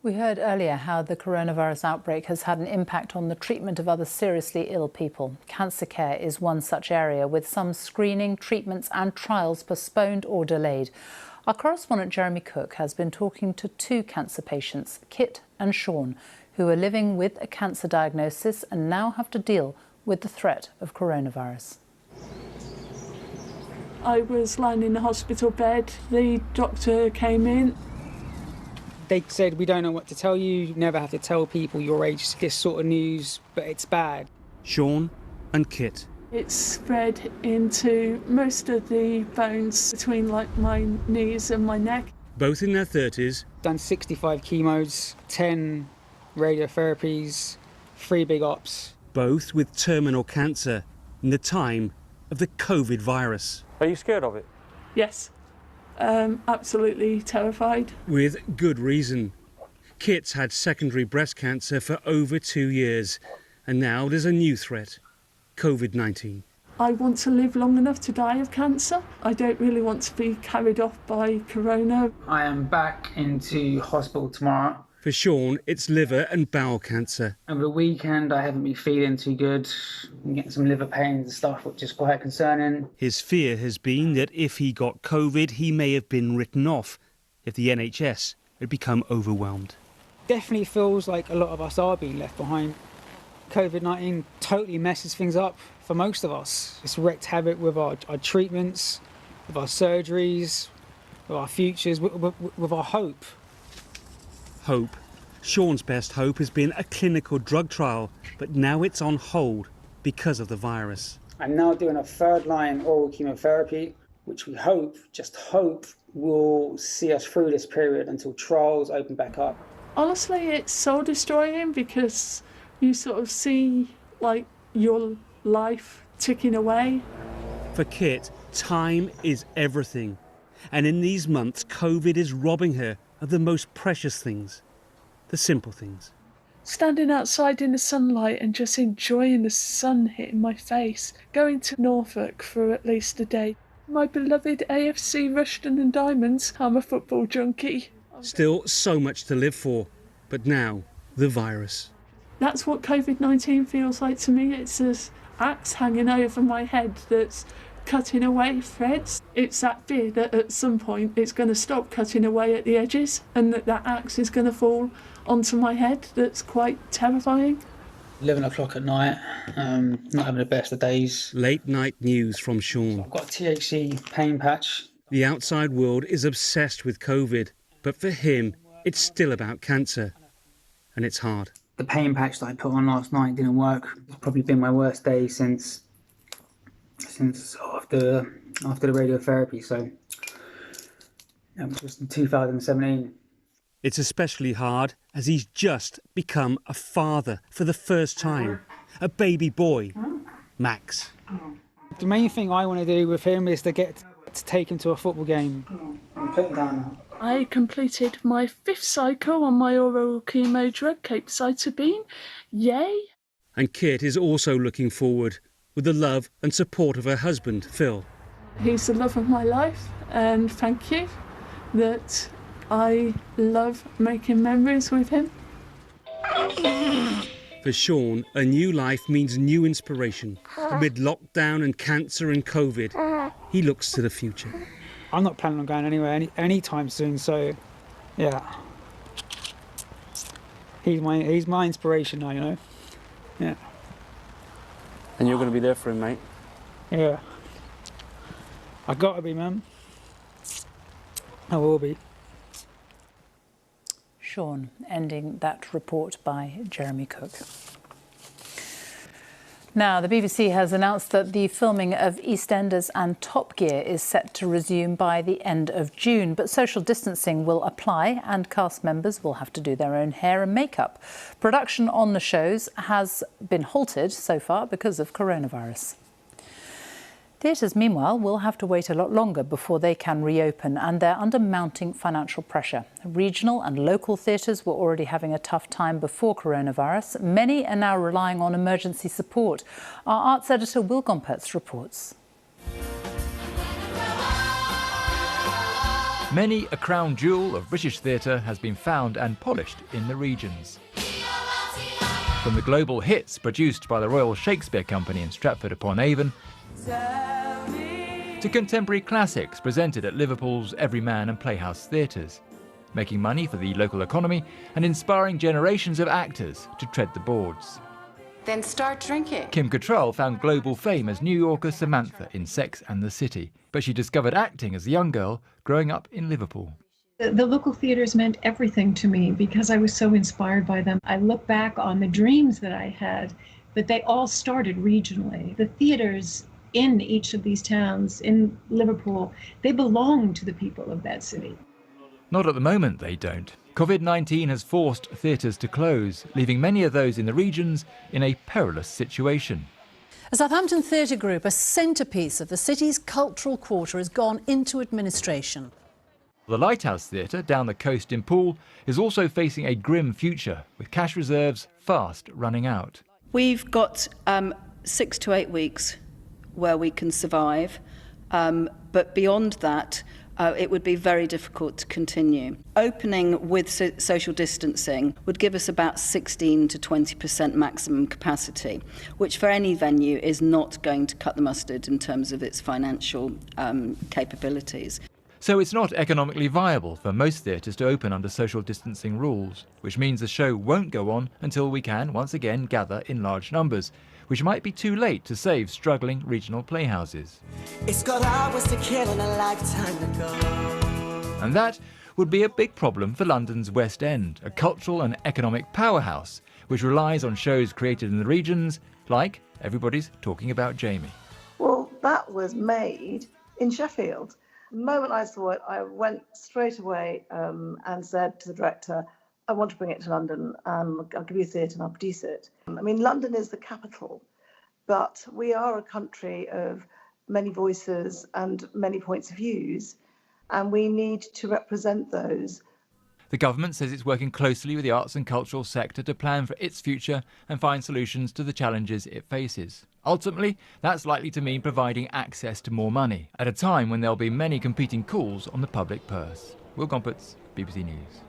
We heard earlier how the coronavirus outbreak has had an impact on the treatment of other seriously ill people. Cancer care is one such area, with some screening, treatments and trials postponed or delayed. Our correspondent Jeremy Cook has been talking to two cancer patients, Kit and Sean, who are living with a cancer diagnosis and now have to deal with the threat of coronavirus. I was lying in the hospital bed. The doctor came in. They said, we don't know what to tell you. You never have to tell people your age, this sort of news, but it's bad. Sean and Kit. It's spread into most of the bones between my knees and my neck. Both in their 30s. Done 65 chemos, 10 radiotherapies, 3 big ops. Both with terminal cancer in the time of the COVID virus. Are you scared of it? Yes. Absolutely terrified. With good reason. Kit's had secondary breast cancer for over 2 years, and now there's a new threat, COVID-19. I want to live long enough to die of cancer. I don't really want to be carried off by corona. I am back into hospital tomorrow. For Sean, it's liver and bowel cancer. Over the weekend, I haven't been feeling too good. I'm getting some liver pains and stuff, which is quite concerning. His fear has been that if he got COVID, he may have been written off if the NHS had become overwhelmed. Definitely feels like a lot of us are being left behind. COVID-19 totally messes things up for most of us. It's wreaked havoc with our treatments, with our surgeries, with our futures, with our hope. Hope. Sean's best hope has been a clinical drug trial, but now it's on hold because of the virus. I'm now doing a third-line oral chemotherapy, which we hope, just hope, will see us through this period until trials open back up. Honestly, it's soul destroying because you sort of see your life ticking away. For Kit, time is everything. And in these months, COVID is robbing her of the most precious things, the simple things. Standing outside in the sunlight and just enjoying the sun hitting my face. Going to Norfolk for at least a day. My beloved AFC Rushden and Diamonds. I'm a football junkie. Still so much to live for, but now the virus. That's what COVID-19 feels like to me. It's this axe hanging over my head that's cutting away threads. It's that fear that at some point it's going to stop cutting away at the edges and that axe is going to fall onto my head. That's quite terrifying. 11 o'clock at night, not having the best of days. Late night news from Sean. I've got a THC pain patch. The outside world is obsessed with COVID, but for him, it's still about cancer. And it's hard. The pain patch that I put on last night didn't work. It's probably been my worst day since after the radiotherapy, so it was in 2017. It's especially hard as he's just become a father for the first time. A baby boy, Max. The main thing I want to do with him is to get to take him to a football game. Put him down. I completed my 5th cycle on my oral chemo drug, capecitabine. Yay! And Kit is also looking forward with the love and support of her husband, Phil. He's the love of my life, and thank you that I love making memories with him. For Sean, a new life means new inspiration. Amid lockdown and cancer and COVID, he looks to the future. I'm not planning on going anywhere anytime soon, so yeah. He's my inspiration now, you know. Yeah. And you're going to be there for him, mate? Yeah. I gotta be, man. I will be. Sean, ending that report by Jeremy Cook. Now, the BBC has announced that the filming of EastEnders and Top Gear is set to resume by the end of June, but social distancing will apply and cast members will have to do their own hair and makeup. Production on the shows has been halted so far because of coronavirus. Theatres, meanwhile, will have to wait a lot longer before they can reopen, and they're under mounting financial pressure. Regional and local theatres were already having a tough time before coronavirus. Many are now relying on emergency support. Our arts editor Will Gompertz reports. Many a crown jewel of British theatre has been found and polished in the regions. From the global hits produced by the Royal Shakespeare Company in Stratford-upon-Avon to contemporary classics presented at Liverpool's Everyman and Playhouse theatres, making money for the local economy and inspiring generations of actors to tread the boards. Then start drinking. Kim Cattrall found global fame as New Yorker Samantha in Sex and the City, but she discovered acting as a young girl growing up in Liverpool. The local theatres meant everything to me because I was so inspired by them. I look back on the dreams that I had, but they all started regionally. The theatres in each of these towns, in Liverpool, they belong to the people of that city. Not at the moment, they don't. COVID-19 has forced theatres to close, leaving many of those in the regions in a perilous situation. A Southampton theatre group, a centrepiece of the city's cultural quarter, has gone into administration. The Lighthouse Theatre down the coast in Poole is also facing a grim future, with cash reserves fast running out. We've got 6 to 8 weeks where we can survive, but beyond that, it would be very difficult to continue. Opening with social distancing would give us about 16 to 20% maximum capacity, which for any venue is not going to cut the mustard in terms of its financial capabilities. So it's not economically viable for most theatres to open under social distancing rules, which means the show won't go on until we can once again gather in large numbers, which might be too late to save struggling regional playhouses. It's got hours to kill and a lifetime to go. And that would be a big problem for London's West End, a cultural and economic powerhouse, which relies on shows created in the regions, like Everybody's Talking About Jamie. Well, that was made in Sheffield. The moment I saw it, I went straight away and said to the director, I want to bring it to London. I'll give you a theatre and I'll produce it. I mean, London is the capital, but we are a country of many voices and many points of views, and we need to represent those. The government says it's working closely with the arts and cultural sector to plan for its future and find solutions to the challenges it faces. Ultimately, that's likely to mean providing access to more money at a time when there'll be many competing calls on the public purse. Will Gompertz, BBC News.